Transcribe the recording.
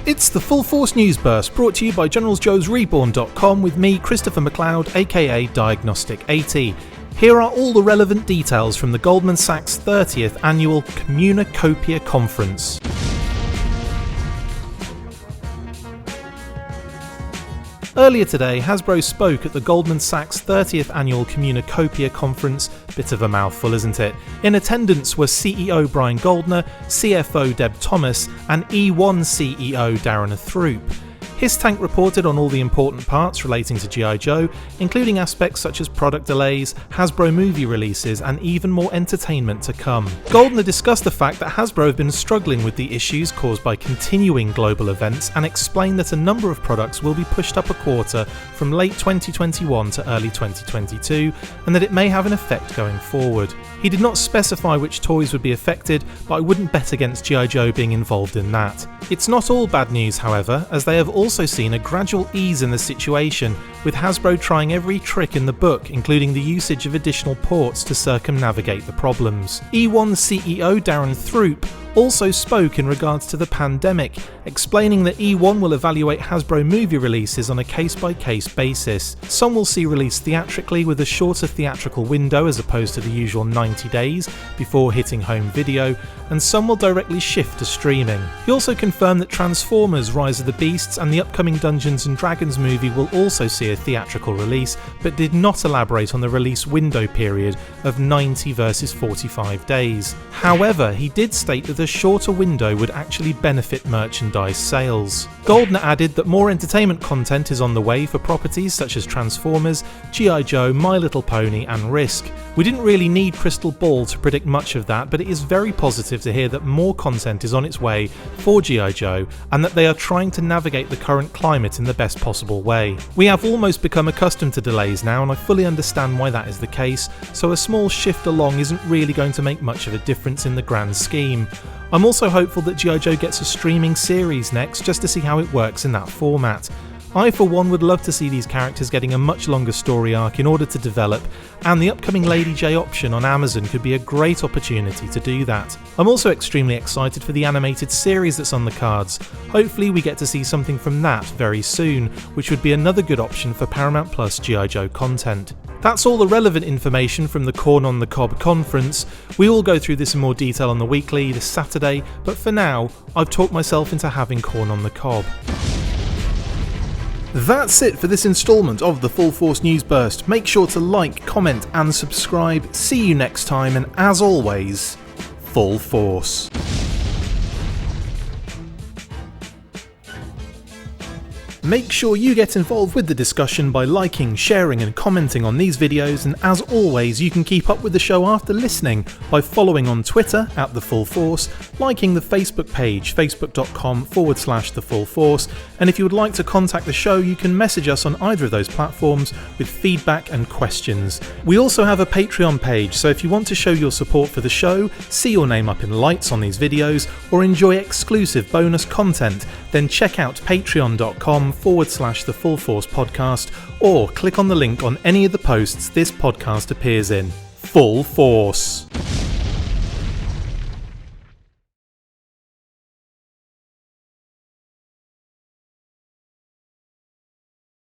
It's the Full Force News Burst, brought to you by GeneralsJoes Reborn.com with me, Christopher McLeod AKA Diagnostic 80. Here are all the relevant details from the Goldman Sachs 30th Annual Communacopia Conference. Earlier today, Hasbro spoke at the Goldman Sachs 30th Annual Communacopia Conference. Bit of a mouthful, isn't it? In attendance were CEO Brian Goldner, CFO Deb Thomas, and E1 CEO Darren Throop. HISSTANK reported on all the important parts relating to G.I. Joe, including aspects such as product delays, Hasbro movie releases, and even more entertainment to come. Goldner discussed the fact that Hasbro have been struggling with the issues caused by continuing global events and explained that a number of products will be pushed up a quarter from late 2021 to early 2022, and that it may have an effect going forward. He did not specify which toys would be affected, but I wouldn't bet against G.I. Joe being involved in that. It's not all bad news, however, as they have also seen a gradual ease in the situation, with Hasbro trying every trick in the book, including the usage of additional ports to circumnavigate the problems. E1 CEO Darren Throop also spoke in regards to the pandemic, explaining that E1 will evaluate Hasbro movie releases on a case-by-case basis. Some will see released theatrically with a shorter theatrical window as opposed to the usual 90 days before hitting home video, and some will directly shift to streaming. He also confirmed that Transformers Rise of the Beasts and the upcoming Dungeons & Dragons movie will also see a theatrical release, but did not elaborate on the release window period of 90 versus 45 days. However, he did state that the shorter window would actually benefit merchandise sales. Goldner added that more entertainment content is on the way for properties such as Transformers, G.I. Joe, My Little Pony and Risk. We didn't really need Crystal Ball to predict much of that, but it is very positive to hear that more content is on its way for G.I. Joe and that they are trying to navigate the current climate in the best possible way. We have almost become accustomed to delays now, and I fully understand why that is the case, so a small shift along isn't really going to make much of a difference in the grand scheme. I'm also hopeful that G.I. Joe gets a streaming series next, just to see how it works in that format. I for one would love to see these characters getting a much longer story arc in order to develop, and the upcoming Lady J option on Amazon could be a great opportunity to do that. I'm also extremely excited for the animated series that's on the cards. Hopefully we get to see something from that very soon, which would be another good option for Paramount Plus G.I. Joe content. That's all the relevant information from the Corn on the Cob conference. We will go through this in more detail on the weekly this Saturday, but for now, I've talked myself into having Corn on the Cob. That's it for this instalment of the Full Force News Burst. Make sure to like, comment and subscribe. See you next time, and as always, Full Force. Make sure you get involved with the discussion by liking, sharing and commenting on these videos, and as always you can keep up with the show after listening by following on Twitter at The Full Force, liking the Facebook page facebook.com/The Full Force, and if you would like to contact the show you can message us on either of those platforms with feedback and questions. We also have a Patreon page, so if you want to show your support for the show, see your name up in lights on these videos, or enjoy exclusive bonus content, then check out patreon.com/The Full Force Podcast, or click on the link on any of the posts this podcast appears in. Full Force.